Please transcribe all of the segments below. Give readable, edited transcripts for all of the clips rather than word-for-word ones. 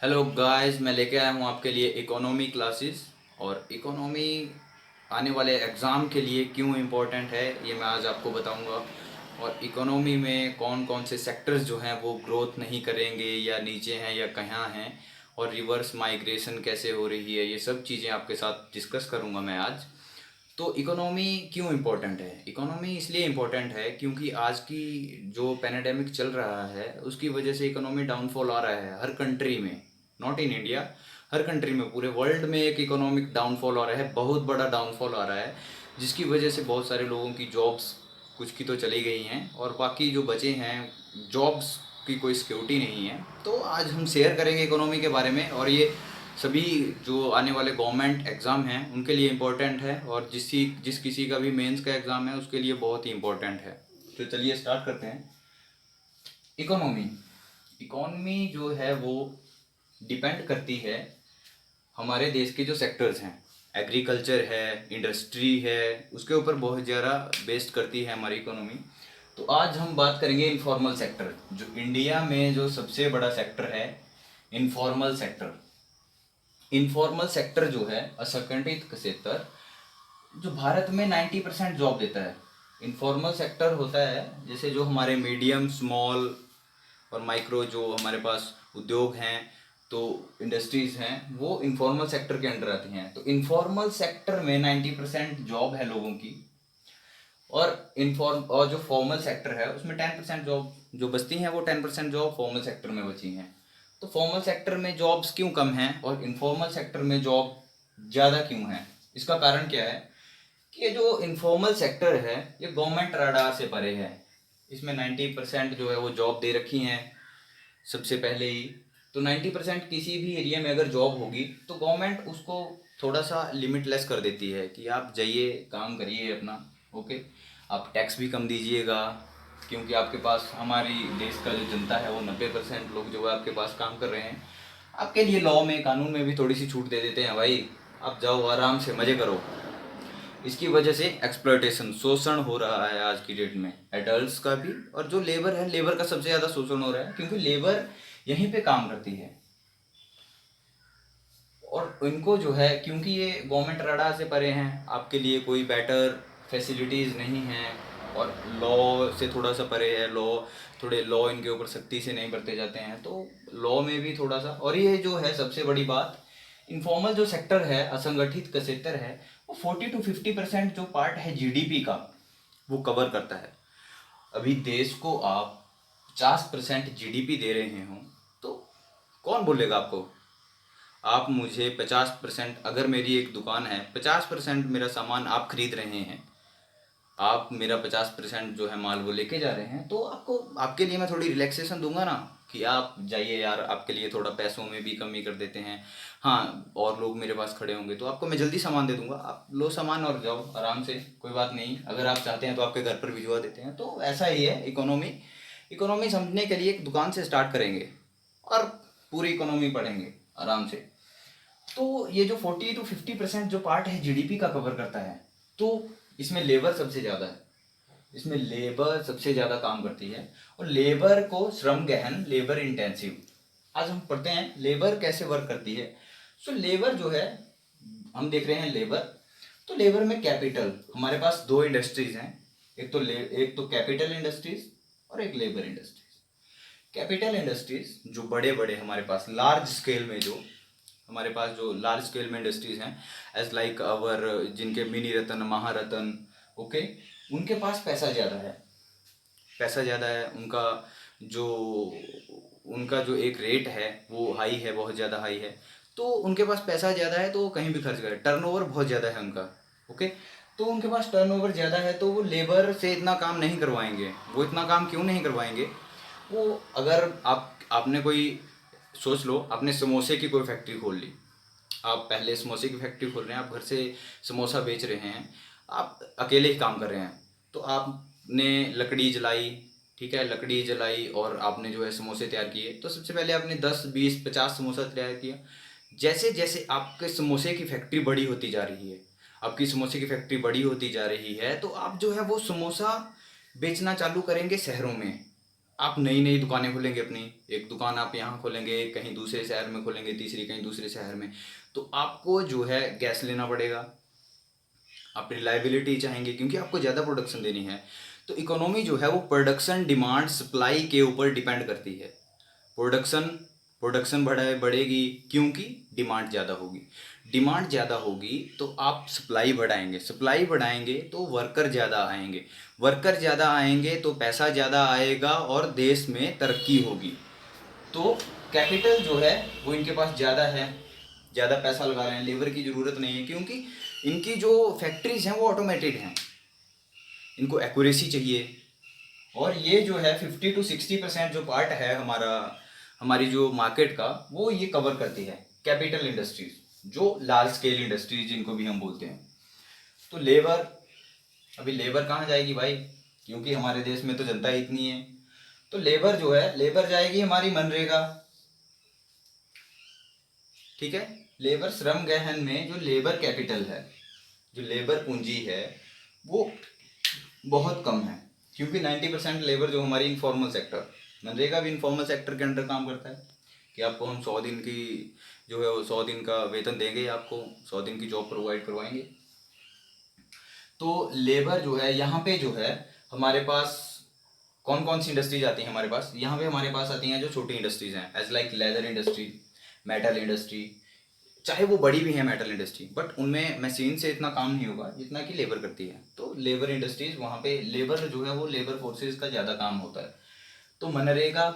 Hello guys, मैं लेके आया हूँ आपके लिए इकोनॉमी क्लासेस। और इकोनॉमी आने वाले एग्ज़ाम के लिए क्यों इम्पोर्टेंट है ये मैं आज आपको बताऊंगा। और इकोनॉमी में कौन कौन से सेक्टर्स जो हैं वो ग्रोथ नहीं करेंगे या नीचे हैं या कहाँ हैं, और रिवर्स माइग्रेशन कैसे हो रही है, ये सब चीज़ें आपके साथ डिस्कस करूँगा मैं आज। तो इकोनॉमी क्यों इम्पोर्टेंट है? इकोनॉमी इसलिए इम्पोर्टेंट है क्योंकि आज की जो पैनेडेमिक चल रहा है उसकी वजह से इकोनॉमी डाउनफॉल आ रहा है हर कंट्री में, not in India. Her country में, पूरे वर्ल्ड में एक इकोनॉमिक डाउनफॉल आ रहा है, बहुत बड़ा डाउनफॉल आ रहा है, जिसकी वजह से बहुत सारे लोगों की जॉब्स कुछ की तो चली गई हैं और बाकी जो बचे हैं जॉब्स की कोई सिक्योरिटी नहीं है। तो आज हम शेयर करेंगे इकोनॉमी के बारे में, और ये सभी जो आने वाले गवर्नमेंट एग्ज़ाम हैं उनके लिए इम्पोर्टेंट है, और जिस किसी का भी मेंस का एग्ज़ाम है उसके लिए बहुत ही इम्पोर्टेंट है। तो चलिए स्टार्ट करते हैं। इकोनॉमी इकोनॉमी जो है वो डिपेंड करती है हमारे देश के जो सेक्टर्स हैं। एग्रीकल्चर है, इंडस्ट्री है, उसके ऊपर बहुत ज़्यादा बेस्ड करती है हमारी इकोनॉमी। तो आज हम बात करेंगे इनफॉर्मल सेक्टर, जो इंडिया में जो सबसे बड़ा सेक्टर है, इनफॉर्मल सेक्टर। इनफॉर्मल सेक्टर जो है, असंगठित क्षेत्र, जो भारत में 90% जॉब देता है। इनफॉर्मल सेक्टर होता है जैसे जो हमारे मीडियम, स्मॉल और माइक्रो जो हमारे पास उद्योग हैं, तो इंडस्ट्रीज हैं, वो इनफॉर्मल सेक्टर के अंडर आती हैं। तो इनफॉर्मल सेक्टर में 90% जॉब है लोगों की, और जो फॉर्मल सेक्टर है उसमें 10% जॉब जो बचती हैं, वो 10% जॉब फॉर्मल सेक्टर में बची हैं। तो फॉर्मल सेक्टर में जॉब्स क्यों कम हैं और इनफॉर्मल सेक्टर में जॉब ज़्यादा क्यों हैं? इसका कारण क्या है कि ये जो इनफॉर्मल सेक्टर है ये गवर्नमेंट रडार से परे है। इसमें 90% जो है वो जॉब दे रखी हैं सबसे पहले ही। तो 90% किसी भी एरिया में अगर जॉब होगी तो गवर्नमेंट उसको थोड़ा सा लिमिटलेस कर देती है कि आप जाइए, काम करिए अपना, ओके। आप टैक्स भी कम दीजिएगा, क्योंकि आपके पास, हमारी देश का जो जनता है वो 90% लोग जो है आपके पास काम कर रहे हैं। आपके लिए लॉ में, कानून में भी थोड़ी सी छूट दे देते हैं, भाई आप जाओ आराम से मज़े करो। इसकी वजह से एक्सप्लॉयटेशन, शोषण हो रहा है आज की डेट में, एडल्ट्स का भी, और जो लेबर है, लेबर का सबसे ज़्यादा शोषण हो रहा है क्योंकि लेबर यहीं पे काम करती है। और इनको जो है, क्योंकि ये गवर्नमेंट रडार से परे हैं, आपके लिए कोई बेटर फैसिलिटीज़ नहीं हैं, और लॉ से थोड़ा सा परे है। लॉ इनके ऊपर सख्ती से नहीं बरते जाते हैं, तो लॉ में भी थोड़ा सा। और ये जो है सबसे बड़ी बात, इनफॉर्मल जो सेक्टर है, असंगठित क्षेत्र है, वो 40 to 50% जो पार्ट है जीडीपी का वो कवर करता है। अभी देश को आप 50% जीडीपी दे रहे हो तो कौन बोलेगा आपको? आप मुझे 50%, अगर मेरी एक दुकान है, 50% मेरा सामान आप खरीद रहे हैं, आप मेरा 50% जो है माल वो लेके जा रहे हैं, तो आपको, आपके लिए मैं थोड़ी रिलैक्सेशन दूंगा ना, कि आप जाइए यार, आपके लिए थोड़ा पैसों में भी कमी कर देते हैं। हाँ, और लोग मेरे पास खड़े होंगे तो आपको मैं जल्दी सामान दे दूंगा, आप लो सामान और जाओ आराम से, कोई बात नहीं। अगर आप चाहते हैं तो आपके घर पर भिजवा देते हैं। तो ऐसा ही है इकोनॉमी। इकोनॉमी समझने के लिए एक दुकान से स्टार्ट करेंगे और पूरी इकोनॉमी पढ़ेंगे आराम से। तो ये जो 40 to 50% जो पार्ट है जीडीपी का कवर करता है, तो इसमें लेबर सबसे ज़्यादा है, इसमें लेबर सबसे ज़्यादा काम करती है। और लेबर को श्रम गहन, लेबर इंटेंसिव, आज हम पढ़ते हैं लेबर कैसे वर्क करती है। सो लेबर जो है, हम देख रहे हैं लेबर। तो लेबर में कैपिटल, हमारे पास दो इंडस्ट्रीज हैं, एक तो कैपिटल इंडस्ट्रीज और एक लेबर इंडस्ट्रीज। कैपिटल इंडस्ट्रीज जो बड़े बड़े हमारे पास लार्ज स्केल में, जो हमारे पास जो लार्ज स्केल में इंडस्ट्रीज हैं, एज लाइक अवर, जिनके मिनी रतन, महारतन, ओके, उनके पास पैसा ज़्यादा है। पैसा ज़्यादा है उनका, जो उनका जो एक रेट है वो हाई है, बहुत ज़्यादा हाई है। तो उनके पास पैसा ज़्यादा है तो वो कहीं भी खर्च करें, टर्नओवर बहुत ज़्यादा है उनका, ओके। तो उनके पास टर्नओवर ज़्यादा है तो वो लेबर से इतना काम नहीं करवाएंगे। वो इतना काम क्यों नहीं करवाएंगे? वो, अगर आपने कोई, सोच लो आपने समोसे की कोई फैक्ट्री खोल ली, आप पहले समोसे की फैक्ट्री खोल रहे हैं, आप घर से समोसा बेच रहे हैं, आप अकेले ही काम कर रहे हैं, तो आपने लकड़ी जलाई, ठीक है, लकड़ी जलाई और आपने जो है समोसे तैयार किए। तो सबसे पहले आपने 10, 20, 50 समोसा तैयार किया। जैसे जैसे आपके समोसे की फैक्ट्री बड़ी होती जा रही है, आपकी समोसे की फैक्ट्री बड़ी होती जा रही है, तो आप जो है वो समोसा बेचना चालू करेंगे शहरों में, आप नई नई दुकानें खोलेंगे अपनी, एक दुकान आप यहाँ खोलेंगे, कहीं दूसरे शहर में खोलेंगे, तीसरी कहीं दूसरे शहर में, तो आपको जो है गैस लेना पड़ेगा, आप रिलायबिलिटी चाहेंगे क्योंकि आपको ज़्यादा प्रोडक्शन देनी है। तो इकोनॉमी जो है वो प्रोडक्शन डिमांड सप्लाई के ऊपर डिपेंड करती है। प्रोडक्शन प्रोडक्शन बढ़ेगी क्योंकि डिमांड ज़्यादा होगी, डिमांड ज़्यादा होगी तो आप सप्लाई बढ़ाएंगे, सप्लाई बढ़ाएंगे तो वर्कर ज़्यादा आएंगे, वर्कर ज़्यादा आएंगे तो पैसा ज़्यादा आएगा और देश में तरक्की होगी। तो कैपिटल जो है वो इनके पास ज़्यादा है, ज़्यादा पैसा लगा रहे हैं, लेबर की ज़रूरत नहीं है क्योंकि इनकी जो फैक्ट्रीज हैं वो ऑटोमेटेड हैं, इनको एक्यूरेसी चाहिए। और ये जो है 50 to 60% जो पार्ट है हमारी जो मार्केट का, वो ये कवर करती है कैपिटल इंडस्ट्रीज, जो लार्ज स्केल इंडस्ट्रीज जिनको भी हम बोलते हैं। तो लेबर, अभी लेबर कहाँ जाएगी भाई, क्योंकि हमारे देश में तो जनता ही इतनी है। तो लेबर जो है, लेबर जाएगी हमारी मनरेगा, ठीक है। लेबर श्रम गहन में जो लेबर कैपिटल है, जो लेबर पूंजी है, वो बहुत कम है क्योंकि 90% लेबर जो हमारी इनफॉर्मल सेक्टर, मनरेगा भी इनफॉर्मल सेक्टर के अंडर काम करता है कि आपको हम 100 दिन की जो है वो 100 दिन का वेतन देंगे, आपको 100 दिन की जॉब प्रोवाइड करवाएंगे। तो लेबर जो है यहाँ पे जो है हमारे पास कौन कौन सी इंडस्ट्रीज आती हैं हमारे पास, यहाँ पे हमारे पास आती हैं जो छोटी इंडस्ट्रीज हैं, as like leather industry, metal industry, चाहे वो बड़ी भी है मेटल इंडस्ट्री, बट उनमें मशीन से इतना काम नहीं होगा जितना कि लेबर करती है। तो लेबर इंडस्ट्रीज, वहाँ पे लेबर जो है वो लेबर फोर्सेस का ज़्यादा काम होता है। तो मनरेगा,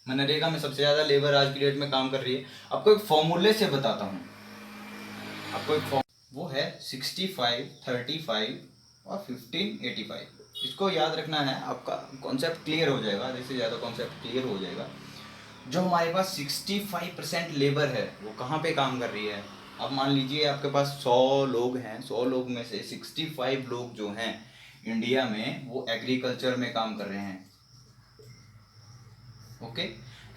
मनरेगा में सबसे ज़्यादा लेबर आज की डेट में काम कर रही है। आपको एक फॉर्मूले से बताता हूँ, आपको एक वो है 65, 35 और 15, 85। इसको याद रखना है, आपका कॉन्सेप्ट क्लियर हो जाएगा, जैसे ज़्यादा कॉन्सेप्ट क्लियर हो जाएगा। जो हमारे पास 65% लेबर है वो कहाँ पे काम कर रही है। अब मान लीजिए आपके पास 100 लोग हैं, 100 लोग में से 65 लोग जो हैं इंडिया में वो एग्रीकल्चर में काम कर रहे हैं, ओके।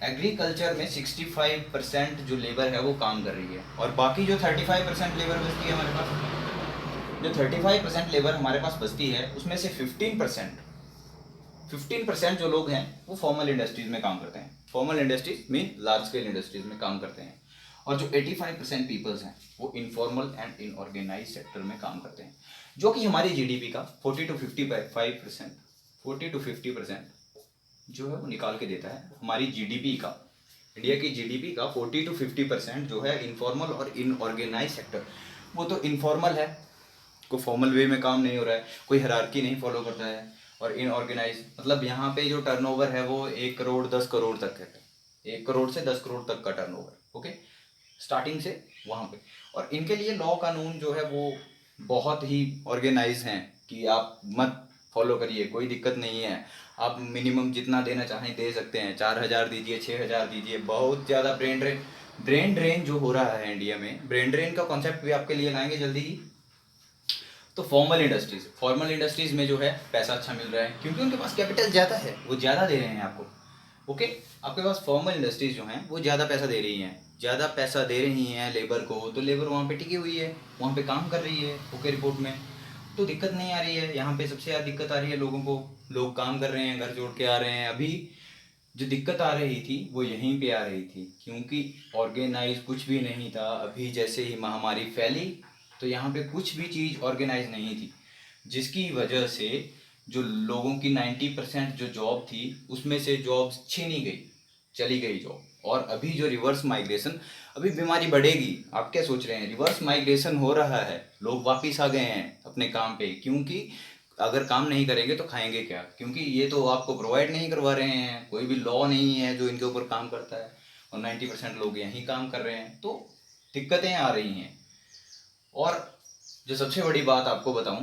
एग्रीकल्चर में 65% जो लेबर है वो काम कर रही है, और बाकी जो 35% लेबर बचती है हमारे पास, जो 35% लेबर हमारे पास बचती है उसमें से 15% जो लोग हैं वो फॉर्मल इंडस्ट्रीज में काम करते हैं। Formal industries mean large scale industries में काम करते हैं, और जो 85% पीपल्स हैं वो इनफॉर्मल एंड इनऑर्गेनाइज सेक्टर में काम करते हैं, जो कि हमारी जीडीपी का 40 to 50% जो है वो निकाल के देता है। हमारी जीडीपी का, इंडिया की जीडीपी का 40 to 50% जो है इनफॉर्मल और इनऑर्गेनाइज सेक्टर, वो तो इनफॉर्मल है, कोई फॉर्मल वे में काम नहीं हो रहा है, कोई हायरार्की नहीं फॉलो करता है। और इनऑर्गेनाइज मतलब यहाँ पे जो टर्नओवर है वो 1 करोड़ 10 करोड़ तक है, 1 करोड़ से 10 करोड़ तक का टर्नओवर, ओके, स्टार्टिंग से वहाँ पे। और इनके लिए लॉ कानून जो है वो बहुत ही ऑर्गेनाइज हैं कि आप मत फॉलो करिए, कोई दिक्कत नहीं है, आप मिनिमम जितना देना चाहें दे सकते हैं, 4,000 दीजिए, 6,000 दीजिए। बहुत ज़्यादा ब्रेन ड्रेन जो हो रहा है इंडिया में, ब्रेन ड्रेन का कॉन्सेप्ट भी आपके लिए लाएंगे जल्दी ही। तो फॉर्मल इंडस्ट्रीज में जो है पैसा अच्छा मिल रहा है क्योंकि उनके पास कैपिटल ज़्यादा है, वो ज़्यादा दे रहे हैं आपको, ओके। आपके पास फॉर्मल इंडस्ट्रीज जो हैं वो ज़्यादा पैसा दे रही हैं, ज़्यादा पैसा दे रही हैं लेबर को, तो लेबर वहाँ पे टिकी हुई है, वहाँ पे काम कर रही है, ओके, रिपोर्ट में तो दिक्कत नहीं आ रही है। यहाँ पे सबसे ज़्यादा दिक्कत आ रही है लोगों को, लोग काम कर रहे हैं, घर जोड़ के आ रहे हैं। अभी जो दिक्कत आ रही थी वो यहीं पे आ रही थी क्योंकि ऑर्गेनाइज कुछ भी नहीं था। अभी जैसे ही महामारी फैली तो यहाँ पे कुछ भी चीज़ ऑर्गेनाइज नहीं थी, जिसकी वजह से जो लोगों की 90% जो जॉब थी उसमें से जॉब्स छीनी गई, चली गई जॉब। और अभी जो रिवर्स माइग्रेशन, अभी बीमारी बढ़ेगी, आप क्या सोच रहे हैं, रिवर्स माइग्रेशन हो रहा है, लोग वापिस आ गए हैं अपने काम पे, क्योंकि अगर काम नहीं करेंगे तो खाएंगे क्या, क्योंकि ये तो आपको प्रोवाइड नहीं करवा रहे हैं, कोई भी लॉ नहीं है जो इनके ऊपर काम करता है, और 90% लोग यहीं काम कर रहे हैं, तो दिक्कतें आ रही हैं। और जो सबसे बड़ी बात आपको बताऊं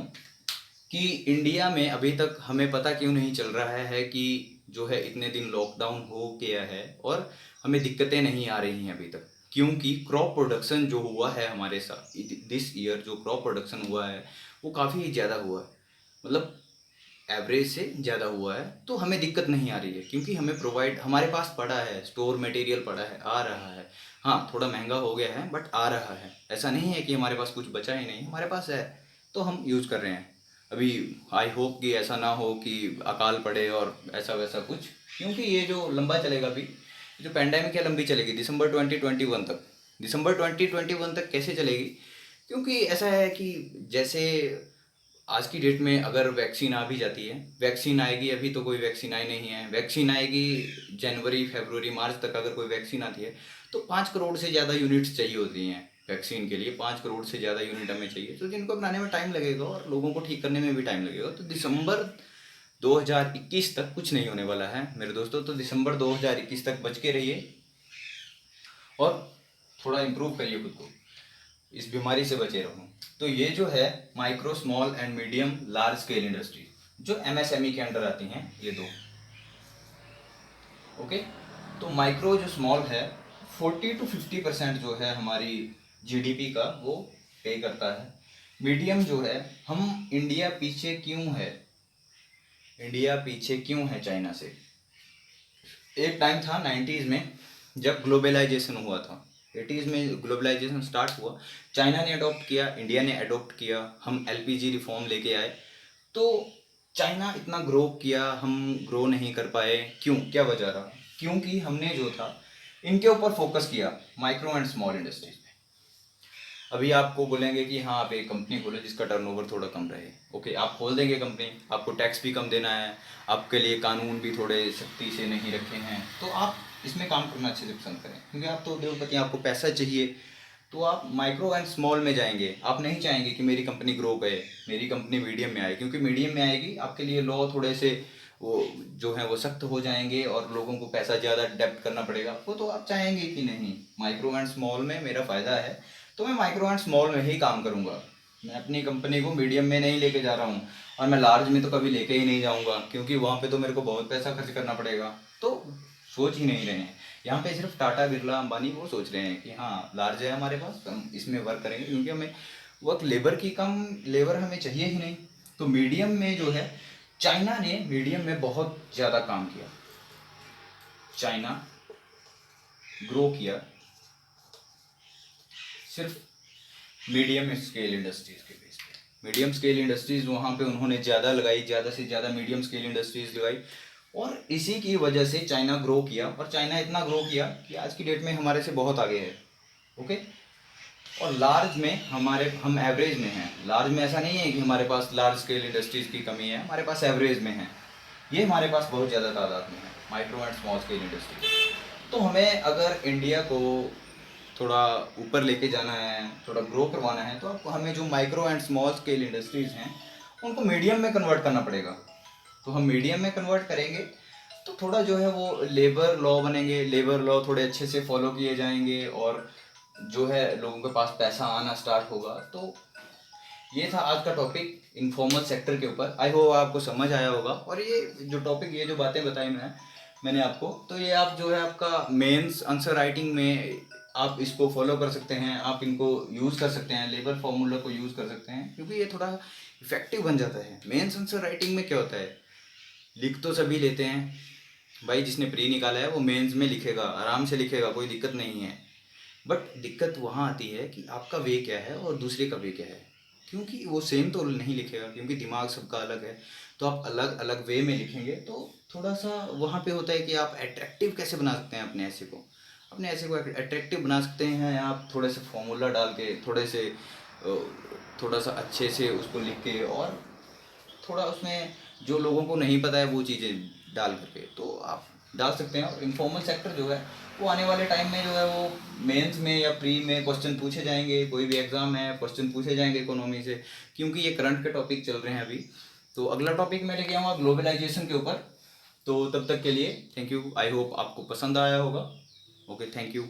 कि इंडिया में अभी तक हमें पता क्यों नहीं चल रहा है कि जो है इतने दिन लॉकडाउन हो गया है और हमें दिक्कतें नहीं आ रही हैं अभी तक, क्योंकि क्रॉप प्रोडक्शन जो हुआ है हमारे साथ दिस ईयर, जो क्रॉप प्रोडक्शन हुआ है वो काफ़ी ज़्यादा हुआ है, मतलब एवरेज से ज़्यादा हुआ है। तो हमें दिक्कत नहीं आ रही है क्योंकि हमें प्रोवाइड, हमारे पास पड़ा है, स्टोर मटेरियल पड़ा है, आ रहा है। हाँ, थोड़ा महंगा हो गया है बट आ रहा है, ऐसा नहीं है कि हमारे पास कुछ बचा ही नहीं, हमारे पास है तो हम यूज़ कर रहे हैं। अभी आई होप कि ऐसा ना हो कि अकाल पड़े और ऐसा वैसा कुछ, क्योंकि ये जो लंबा चलेगा अभी, जो पैंडेमिक है लंबी चलेगी दिसंबर 2021 तक। दिसंबर 2021 तक कैसे चलेगी? क्योंकि ऐसा है कि जैसे आज की डेट में अगर वैक्सीन आ भी जाती है, वैक्सीन आएगी, अभी तो कोई वैक्सीन आई नहीं है, वैक्सीन आएगी जनवरी फरवरी मार्च तक अगर कोई वैक्सीन आती है, तो 5 करोड़ से ज़्यादा यूनिट्स चाहिए होती हैं वैक्सीन के लिए। 5 करोड़ से ज़्यादा यूनिट हमें चाहिए, तो जिनको बनाने में टाइम लगेगा और लोगों को ठीक करने में भी टाइम लगेगा। तो दिसंबर 2021 तक कुछ नहीं होने वाला है मेरे दोस्तों। तो दिसंबर 2021 तक बच के रहिए और थोड़ा इम्प्रूव करिए खुद को, इस बीमारी से बचे रहो। तो ये जो है micro small and medium large scale industry, जो एमएसएमई के अंडर आती हैं, ये दो। ओके, तो माइक्रो जो स्मॉल है 40 to 50% जो है हमारी जीडीपी का वो पे करता है। मीडियम जो है, हम इंडिया पीछे क्यों है, इंडिया पीछे क्यों है चाइना से? एक टाइम था 90s में जब ग्लोबलाइजेशन हुआ था, 80s में ग्लोबलाइजेशन स्टार्ट हुआ, चाइना ने अडॉप्ट किया, इंडिया ने अडॉप्ट किया, हम एलपीजी रिफॉर्म लेके आए, तो चाइना इतना ग्रो किया, हम ग्रो नहीं कर पाए। क्यों, क्या वजह रहा? क्योंकि हमने जो था इनके ऊपर फोकस किया, माइक्रो एंड स्मॉल इंडस्ट्रीज। अभी आपको बोलेंगे कि हाँ आप एक कंपनी खोलें जिसका टर्नओवर थोड़ा कम रहे। ओके, आप खोल देंगे कंपनी, आपको टैक्स भी कम देना है, आपके लिए कानून भी थोड़े सख्ती से नहीं रखे हैं, तो आप इसमें काम करना अच्छे से पसंद करें, क्योंकि आप तो उद्योगपति, आपको पैसा चाहिए, तो आप माइक्रो एंड स्मॉल में जाएंगे। आप नहीं चाहेंगे कि मेरी कंपनी ग्रो करे, मेरी कंपनी मीडियम में आए, क्योंकि मीडियम में आएगी आपके लिए लॉ थोड़े से वो जो है वो सख्त हो जाएंगे और लोगों को पैसा ज़्यादा डेप्ट करना पड़ेगा आपको, तो आप चाहेंगे कि नहीं माइक्रो एंड स्मॉल में मेरा फ़ायदा है, तो मैं माइक्रो एंड स्मॉल में ही काम करूँगा। मैं अपनी कंपनी को मीडियम में नहीं लेके जा रहा हूँ, और मैं लार्ज में तो कभी लेके ही नहीं जाऊँगा, क्योंकि वहाँ पे तो मेरे को बहुत पैसा खर्च करना पड़ेगा। तो सोच ही नहीं रहे हैं यहाँ पे, सिर्फ टाटा बिरला अंबानी वो सोच रहे हैं कि हाँ लार्ज है हमारे पास, हम इसमें वर्क करेंगे, क्योंकि हमें वर्क लेबर की कम लेबर हमें चाहिए ही नहीं। तो मीडियम में जो है, चाइना ने मीडियम में बहुत ज़्यादा काम किया, चाइना ग्रो किया सिर्फ मीडियम स्केल इंडस्ट्रीज के बेस पे। मीडियम स्केल इंडस्ट्रीज वहाँ पे उन्होंने ज़्यादा लगाई, ज़्यादा से ज़्यादा मीडियम स्केल इंडस्ट्रीज लगाई, और इसी की वजह से चाइना ग्रो किया, और चाइना इतना ग्रो किया कि आज की डेट में हमारे से बहुत आगे है। ओके, और लार्ज में हम एवरेज में हैं। लार्ज में ऐसा नहीं है कि हमारे पास लार्ज स्केल इंडस्ट्रीज़ की कमी है, हमारे पास एवरेज में है, ये हमारे पास बहुत ज़्यादा तादाद में है micro and small scale industry. तो हमें अगर इंडिया को थोड़ा ऊपर लेके जाना है, थोड़ा ग्रो करवाना है, तो आपको हमें जो micro and small scale industries हैं उनको मीडियम में कन्वर्ट करना पड़ेगा। तो हम मीडियम में कन्वर्ट करेंगे तो थोड़ा जो है वो लेबर लॉ बनेंगे, लेबर लॉ थोड़े अच्छे से फॉलो किए जाएंगे, और जो है लोगों के पास पैसा आना स्टार्ट होगा। तो ये था आज का टॉपिक इनफॉर्मल सेक्टर के ऊपर। आई होप आपको समझ आया होगा, और ये जो टॉपिक, ये जो बातें बताई मैंने आपको, तो ये आप जो है आपका मेंस आंसर राइटिंग में आप इसको फॉलो कर सकते हैं, आप इनको यूज़ कर सकते हैं, लेबर फॉर्मूला को यूज़ कर सकते हैं, क्योंकि ये थोड़ा इफेक्टिव बन जाता है। मेंस आंसर राइटिंग में क्या होता है, लिख तो सभी लेते हैं भाई, जिसने प्री निकाला है वो मेंस में लिखेगा, आराम से लिखेगा, कोई दिक्कत नहीं है। बट दिक्कत वहाँ आती है कि आपका वे क्या है और दूसरे का वे क्या है, क्योंकि वो सेम तो नहीं लिखेगा, क्योंकि दिमाग सबका अलग है। तो आप अलग अलग वे में लिखेंगे, तो थोड़ा सा वहाँ पे होता है कि आप अट्रैक्टिव कैसे बना सकते हैं अपने ऐसे को, अपने ऐसे को अट्रैक्टिव बना सकते हैं आप थोड़े से फॉर्मूला डाल के, थोड़ा सा अच्छे से उसको लिख के, और थोड़ा उसमें जो लोगों को नहीं पता है वो चीज़ें डाल करके, तो आप डाल सकते हैं। और इनफॉर्मल सेक्टर जो है वो आने वाले टाइम में जो है वो मेंस में या प्री में क्वेश्चन पूछे जाएंगे, कोई भी एग्ज़ाम है क्वेश्चन पूछे जाएंगे इकोनॉमी से, क्योंकि ये करंट के टॉपिक चल रहे हैं अभी। तो अगला टॉपिक मैं लेके आऊँगा ग्लोबलाइजेशन के ऊपर। तो तब तक के लिए थैंक यू, आई होप आपको पसंद आया होगा। Okay, thank you.